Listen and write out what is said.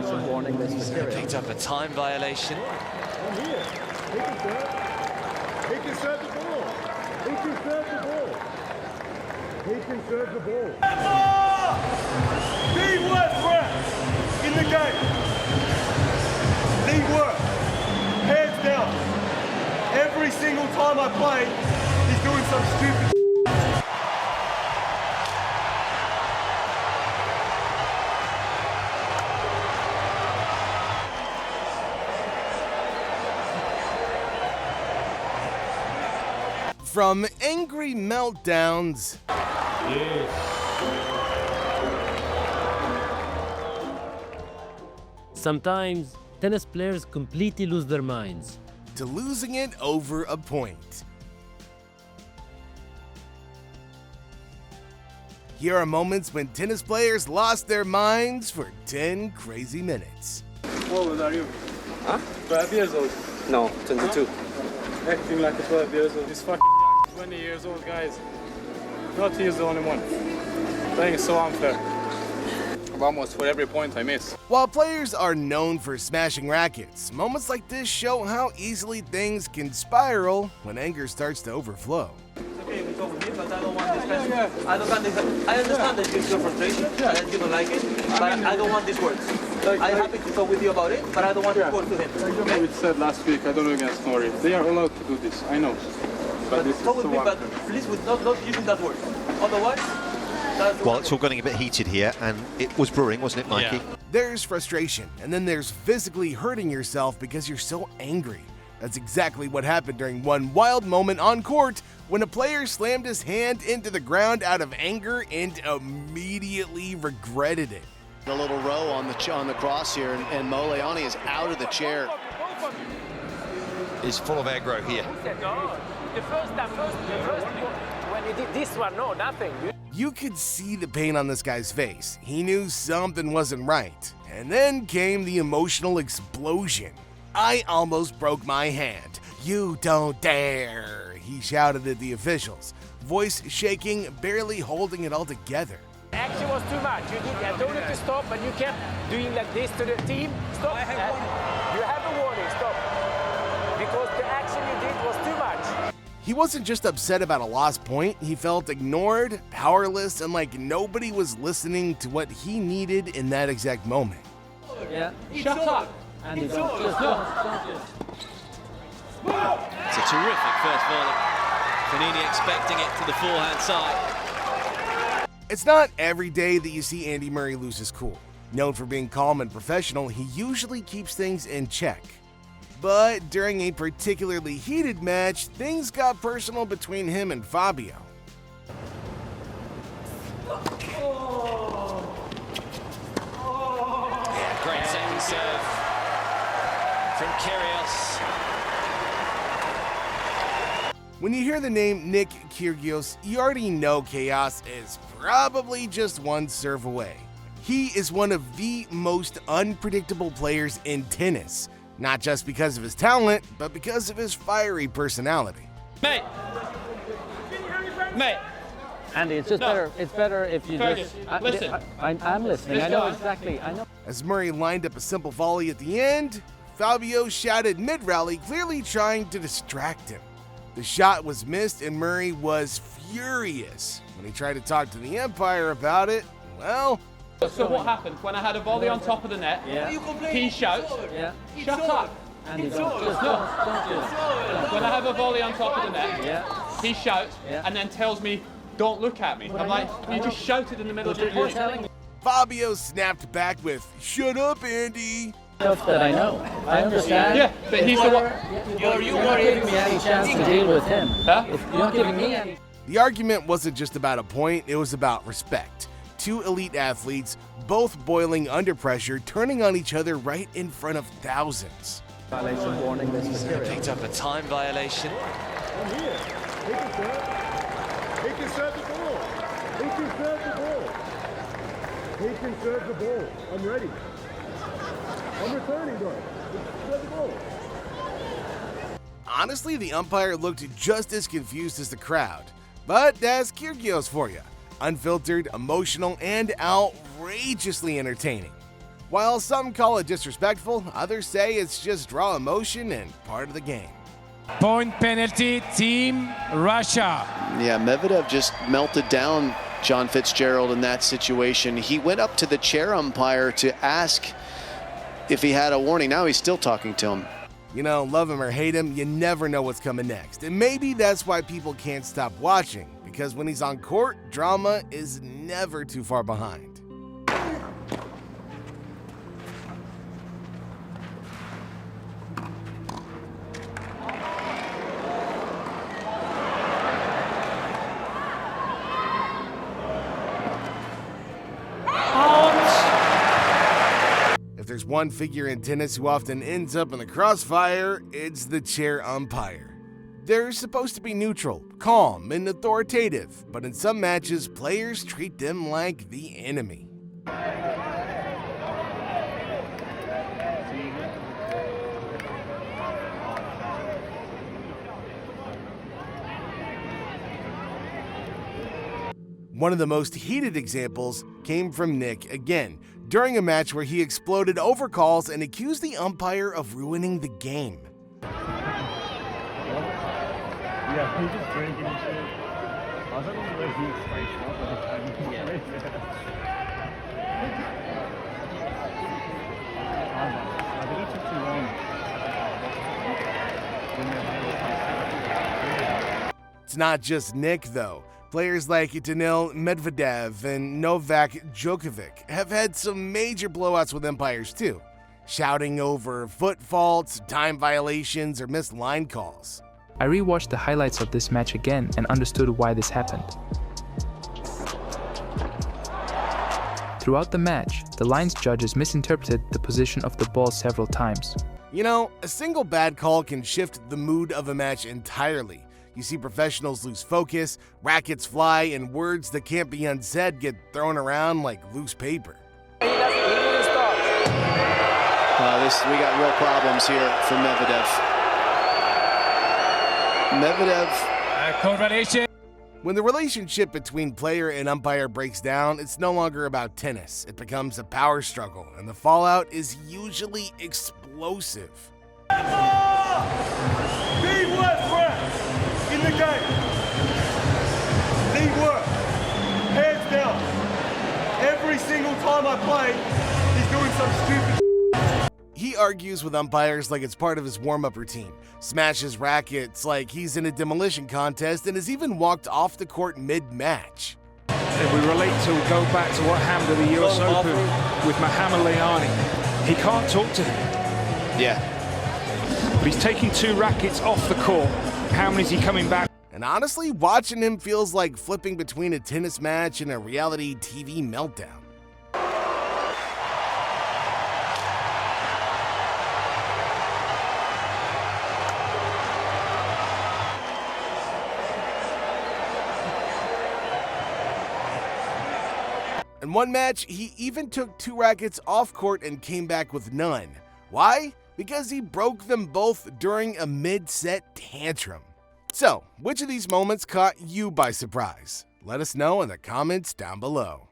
Violation warning this material. Picked up a time violation. I'm here. He can serve. He can serve the ball. He can serve the ball. He can serve the ball. The worst ref in the game. The worst. Hands down. Every single time I play, he's doing some stupid. From angry meltdowns Sometimes, tennis players completely lose their minds. to losing it over a point. Here are moments when tennis players lost their minds for 10 crazy minutes. How old are you? Huh? 12 years old. No, 22. Acting like a 12 years old. This fucking young 20 years old guys. Not he's the only one. Playing is so unfair. Almost for every point I miss. While players are known for smashing rackets, moments like this show how easily things can spiral when anger starts to overflow. Okay, we talk with me, but I don't want this person. I don't want this. I understand that you feel frustration and you don't like it, but I don't want these words. I'm happy to talk with you about it, but I don't want to report to him. Okay? We said last week, I don't know against Nori. They are allowed to do this, I know. But this is talk with so me, but unfair. please with not using that word. Otherwise, that's Well, it's all getting a bit heated here, and it was brewing, wasn't it, Mikey? Yeah. There's frustration, and then there's physically hurting yourself because you're so angry. That's exactly what happened during one wild moment on court when a player slammed his hand into the ground out of anger and immediately regretted it. A little row on the cross here, and Moleani is out of the chair. Is full of aggro here. The first when he did this one, no, nothing. You could see the pain on this guy's face. He knew something wasn't right. And then came the emotional explosion. "I almost broke my hand. You don't dare," he shouted at the officials, voice shaking, barely holding it all together. Action was too much. I told you to stop, but you kept doing like this to the team. Stop. You have a warning. Stop. Because the action you did was too much. He wasn't just upset about a lost point, he felt ignored, powerless, and like nobody was listening to what he needed in that exact moment. Yeah. Shut up. And it's don't. It's a terrific first volley. Panini expecting it to the forehand side. It's not every day that you see Andy Murray lose his cool. Known for being calm and professional, he usually keeps things in check. But during a particularly heated match, things got personal between him and Fabio. Yeah, great second serve from Kyrgios. When you hear the name Nick Kyrgios, you already know chaos is probably just one serve away. He is one of the most unpredictable players in tennis, not just because of his talent, but because of his fiery personality. Mate! Andy, it's just better. It's better if you Fergus, just listen. I'm listening. I know exactly. I know. As Murray lined up a simple volley at the end, Fabio shouted mid-rally, clearly trying to distract him. The shot was missed and Murray was furious. When he tried to talk to the umpire about it, well... So what happened? When I had a volley on top of the net, he shouts, shut up. Andy, don't do it. When I have a volley on top of the net, he shouts and then tells me, don't look at me. I'm like, you just shouted in the middle of the volley. Fabio snapped back with, "Shut up, Andy." Stuff that I know. I understand. Yeah, but he's the one. You're not giving me any chance to deal with him. Huh? If you're not giving me any. The argument wasn't just about a point, it was about respect. Two elite athletes, both boiling under pressure, turning on each other right in front of thousands. Violation warning this material. Picked up a time violation. I'm here. He can serve. He can serve the ball. He can serve the ball. He can serve the ball. I'm ready. I'm returning, guys. Serve the ball. Honestly, the umpire looked just as confused as the crowd. But that's Kyrgios for you. Unfiltered, emotional, and outrageously entertaining. While some call it disrespectful, others say it's just raw emotion and part of the game. Point penalty, Team Russia. Yeah, Medvedev just melted down John Fitzgerald in that situation. He went up to the chair umpire to ask if he had a warning. Now he's still talking to him. You know, love him or hate him, you never know what's coming next. And maybe that's why people can't stop watching, because when he's on court, drama is never too far behind. If there's one figure in tennis who often ends up in the crossfire, it's the chair umpire. They're supposed to be neutral, calm, and authoritative, but in some matches, players treat them like the enemy. One of the most heated examples came from Nick again, during a match where he exploded over calls and accused the umpire of ruining the game. Yeah, he's just drinking and shit. I don't know where he's spaced up all the time. I think he took too long. It's not just Nick, though. Players like Daniil Medvedev and Novak Djokovic have had some major blowouts with umpires too, shouting over foot faults, time violations, or missed line calls. I rewatched the highlights of this match again and understood why this happened. Throughout the match, the lines judges misinterpreted the position of the ball several times. You know, a single bad call can shift the mood of a match entirely. You see professionals lose focus, rackets fly, and words that can't be unsaid get thrown around like loose paper. We got real problems here for Medvedev. When the relationship between player and umpire breaks down, it's no longer about tennis. It becomes a power struggle, and the fallout is usually explosive. In the game. The worst. Hands down. Every single time I play, he's doing some stupid. He argues with umpires like it's part of his warm-up routine, smashes rackets like he's in a demolition contest, and has even walked off the court mid-match. If we go back to what happened at the US Open with Muhammad Ali, he can't talk to him. Yeah. But he's taking 2 rackets off the court. How many is he coming back? And honestly, watching him feels like flipping between a tennis match and a reality TV meltdown. In one match, he even took 2 rackets off court and came back with none. Why? Because he broke them both during a mid-set tantrum. So, which of these moments caught you by surprise? Let us know in the comments down below.